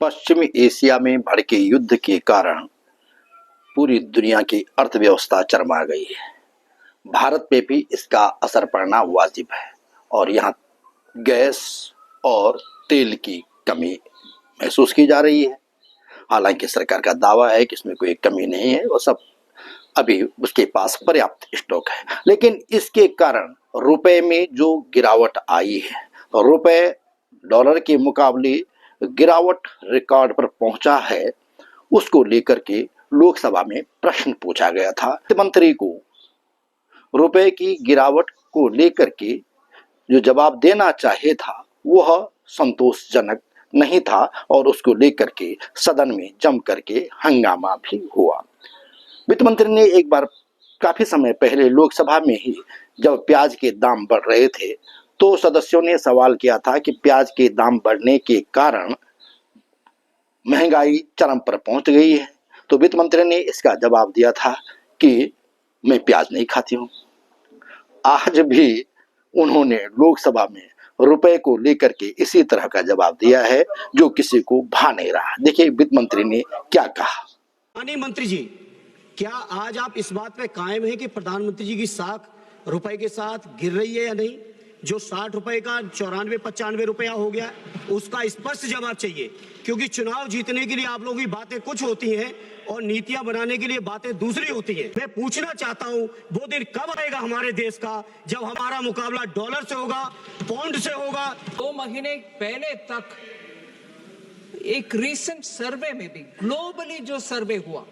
पश्चिमी एशिया में भड़के युद्ध के कारण पूरी दुनिया की अर्थव्यवस्था चरमरा गई है। भारत पे भी इसका असर पड़ना वाजिब है और यहाँ गैस और तेल की कमी महसूस की जा रही है। हालांकि सरकार का दावा है कि इसमें कोई कमी नहीं है, वो सब अभी उसके पास पर्याप्त स्टॉक है। लेकिन इसके कारण रुपए में जो गिरावट आई है, रुपए डॉलर के मुकाबले गिरावट रिकॉर्ड पर पहुंचा है, उसको लेकर के लोकसभा में प्रश्न पूछा गया था। वित्त मंत्री को रुपए की गिरावट को लेकर के जो जवाब देना चाहिए था वह संतोषजनक नहीं था और उसको लेकर के सदन में जम करके हंगामा भी हुआ। वित्त मंत्री ने एक बार काफी समय पहले लोकसभा में ही जब प्याज के दाम बढ़ रहे थे तो सदस्यों ने सवाल किया था कि प्याज के दाम बढ़ने के कारण महंगाई चरम पर पहुंच गई है, तो वित्त मंत्री ने इसका जवाब दिया था कि मैं प्याज नहीं खाती हूं। आज भी उन्होंने लोकसभा में रुपए को लेकर के इसी तरह का जवाब दिया है जो किसी को भा नहीं रहा। देखिए वित्त मंत्री ने क्या कहा। माननीय मंत्री जी, क्या आज आप इस बात पे कायम हैं कि प्रधानमंत्री जी की साख रुपए के साथ गिर रही है या नहीं? जो 60 रुपए का 94-95 रुपया हो गया, उसका स्पष्ट जवाब चाहिए, क्योंकि चुनाव जीतने के लिए आप लोगों की बातें कुछ होती हैं और नीतियां बनाने के लिए बातें दूसरी होती हैं। मैं पूछना चाहता हूं, वो दिन कब आएगा हमारे देश का जब हमारा मुकाबला डॉलर से होगा, पाउंड से होगा? 2 महीने पहले तक एक रीसेंट सर्वे में भी, ग्लोबली जो सर्वे हुआ,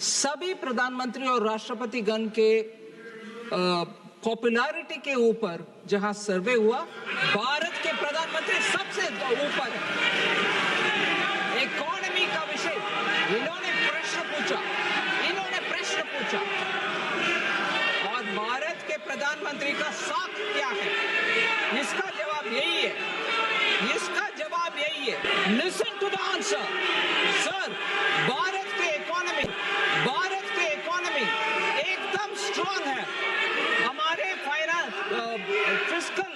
सभी प्रधानमंत्री और राष्ट्रपति गण के पॉपुलैरिटी के ऊपर जहां सर्वे हुआ, भारत के प्रधानमंत्री सबसे ऊपर है। इकोनॉमी का विषय इन्होंने प्रश्न पूछा और भारत के प्रधानमंत्री का साख क्या है, इसका जवाब यही है, listen to the answer sir. Bharat के इकोनॉमी एकदम स्ट्रांग है, हमारे फिस्कल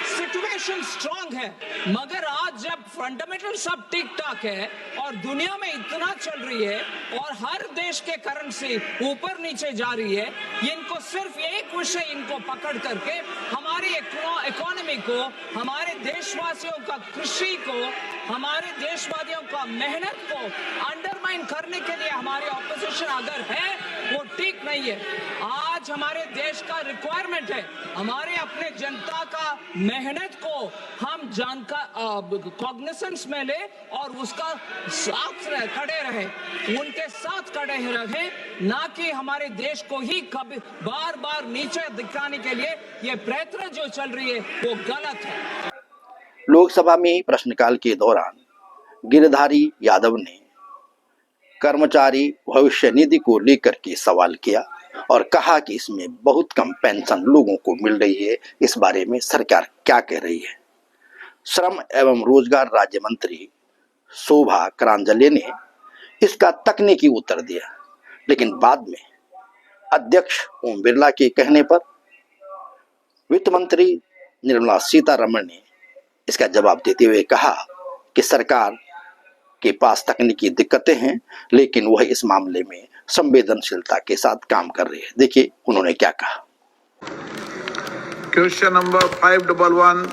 सिचुएशन स्ट्रांग है, मगर आज जब फंडामेंटल सब ठीक ठाक है और दुनिया में इतना चल रही है और हर देश के करेंसी ऊपर नीचे जा रही है, इनको सिर्फ एक विषय इनको पकड़ करके हमारी इकोनॉमी को, हमारे देशवासियों का कृषि को, हमारे देशवासियों का मेहनत को अंडरमाइन करने के लिए हमारी ऑपोजिशन अगर है वो ठीक नहीं है। आज हमारे देश का रिक्वायरमेंट है, हमारे अपने जनता का मेहनत को हम कॉग्निसेंस में ले और उसका साथ खड़े रहे, उनके साथ खड़े रहे, ना कि हमारे देश को ही कभी बार बार नीचे दिखाने के लिए ये प्रयत्न जो चल रही है वो गलत है। लोकसभा में प्रश्नकाल के दौरान गिरधारी यादव ने कर्मचारी भविष्य निधि को लेकर के सवाल किया और कहा कि इसमें बहुत कम पेंशन लोगों को मिल रही है, इस बारे में सरकार क्या कह रही है। श्रम एवं रोजगार राज्य मंत्री शोभा करांजले ने इसका तकनीकी उत्तर दिया, लेकिन बाद में अध्यक्ष ओम बिरला के कहने पर वित्त मंत्री निर्मला सीतारमण ने इसका जवाब देते हुए कहा कि सरकार के पास तकनीकी दिक्कतें हैं, लेकिन वह इस मामले में संवेदनशीलता के साथ काम कर रही है। देखिए उन्होंने क्या कहा। Question number 511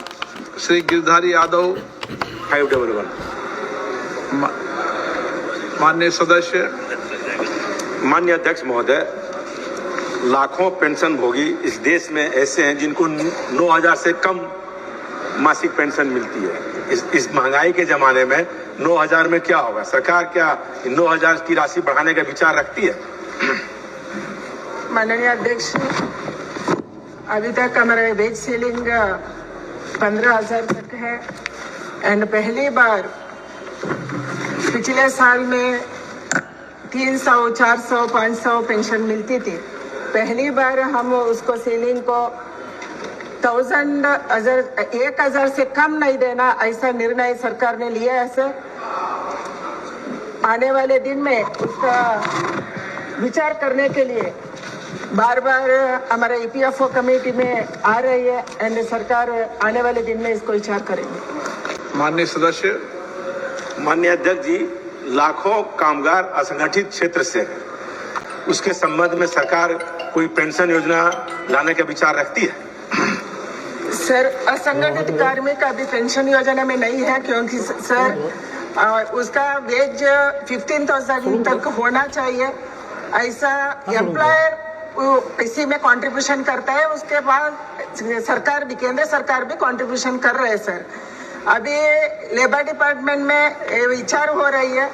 Shri Girdhari Yadav. 511 माननीय सदस्य। माननीय अध्यक्ष महोदय, लाखों पेंशन भोगी इस देश में ऐसे हैं जिनको 9,000 से कम मासिक पेंशन मिलती है। इस महंगाई के जमाने में 9,000 में क्या होगा? सरकार क्या 9,000 की राशि बढ़ाने का विचार रखती है? माननीय अध्यक्ष, अभी तक हमारा वेज सीलिंग 15,000 तक है एंड पहली बार पिछले साल में 300, 400, 500 पेंशन मिलती थी। पहली बार हम उसको सीलिंग को 1,000 से कम नहीं देना, ऐसा निर्णय सरकार ने लिया है सर। आने वाले दिन में उसका विचार करने के लिए बार बार हमारे EPFO कमेटी में आ रही है एंड सरकार आने वाले दिन में इसको विचार करेंगे। माननीय सदस्य। माननीय अध्यक्ष जी, लाखों कामगार असंगठित क्षेत्र से हैं। उसके संबंध में सरकार कोई पेंशन योजना लाने का विचार रखती है? सर, असंगठित कार्मिक अभी पेंशन योजना में नहीं है, क्योंकि सर उसका वेज 15,000 तक होना चाहिए। ऐसा एम्प्लॉयर इसी में कंट्रीब्यूशन करता है, उसके बाद सरकार भी, केंद्र सरकार भी कंट्रीब्यूशन कर रहे हैं सर। अभी लेबर डिपार्टमेंट में विचार हो रही है,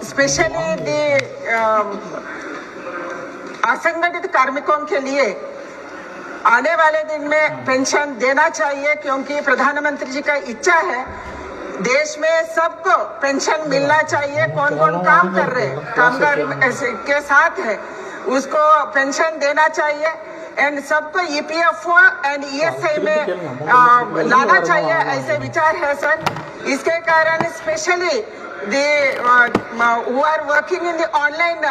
स्पेशली असंगठित कार्मिकों के लिए आने वाले दिन में पेंशन देना चाहिए, क्योंकि प्रधानमंत्री जी का इच्छा है देश में सबको पेंशन मिलना चाहिए। कौन कौन काम कर रहे हैं, कामगार के साथ है, उसको पेंशन देना चाहिए। एंड सबको EPFO एंड ESI में लाना चाहिए, ऐसे विचार है सर। इसके कारण specially who are working in the online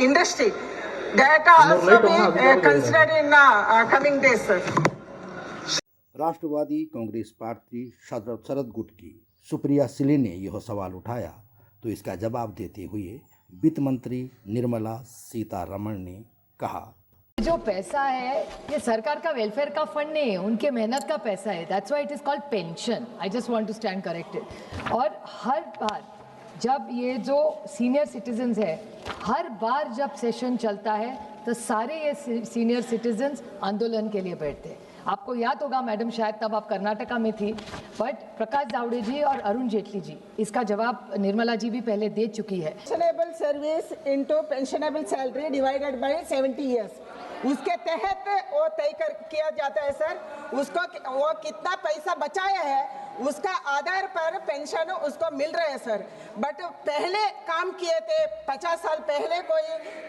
industry, that also be considered in coming days, sir. Rashtravadi Congress Party Sharad गुट की सुप्रिया सुले ने यह सवाल उठाया, तो इसका जवाब देते हुए वित्त मंत्री निर्मला सीतारमण ने कहा, जो पैसा है ये सरकार का वेलफेयर का फंड नहीं है, उनके मेहनत का पैसा है। That's why it is called pension. I just want to stand corrected. और हर बार जब ये जो सीनियर सिटीजन्स है, हर बार जब सेशन चलता है तो सारे ये सीनियर सिटीजन्स आंदोलन के लिए बैठते हैं। आपको याद होगा मैडम, शायद तब आप कर्नाटका में थी, बट प्रकाश जावड़े जी और अरुण जेटली जी, इसका जवाब निर्मला जी भी पहले दे चुकी है। Pensionable service into pensionable salary divided by 70 years, उसके तहत वो तय किया जाता है सर। उसको वो कितना पैसा बचाया है उसका आधार पर पेंशन उसको मिल रहा है सर। बट पहले काम किए थे, 50 साल पहले कोई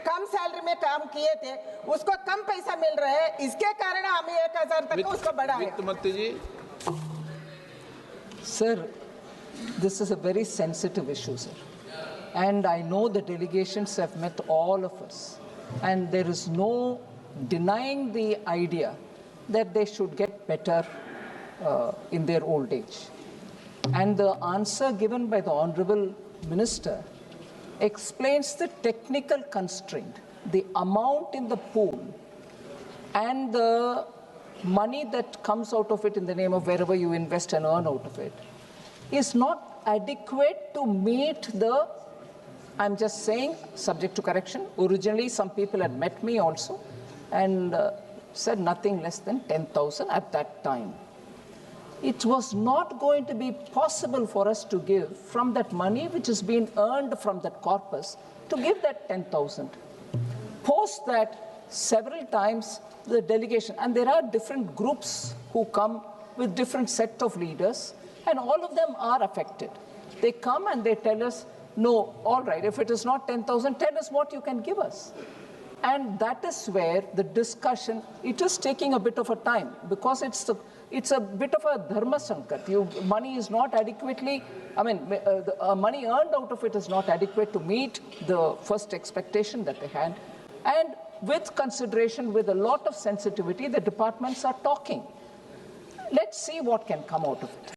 कम सैलरी में काम किए थे, उसको कम पैसा मिल रहा है। इसके कारण हमें 1,000 तक उसको बढ़ाया। वित्त मंत्री जी। Sir, this is a very sensitive issue, sir. And I know the delegations have met all of us. And there is no denying the idea that they should get better in their old age. And the answer given by the Honorable Minister explains the technical constraint, the amount in the pool, and the money that comes out of it in the name of wherever you invest and earn out of it is not adequate to meet the, I'm just saying, subject to correction. Originally, some people had met me also and said nothing less than 10,000 at that time. It was not going to be possible for us to give from that money which has been earned from that corpus, to give that 10,000. Post that, several times the delegation, and there are different groups who come with different set of leaders, and all of them are affected. They come and they tell us, no, all right, if it is not 10,000, tell us what you can give us. And that is where the discussion, it is taking a bit of a time, because it's a bit of a dharma sankat. Money is not adequately, money earned out of it is not adequate to meet the first expectation that they had. And with consideration, with a lot of sensitivity, the departments are talking. Let's see what can come out of it.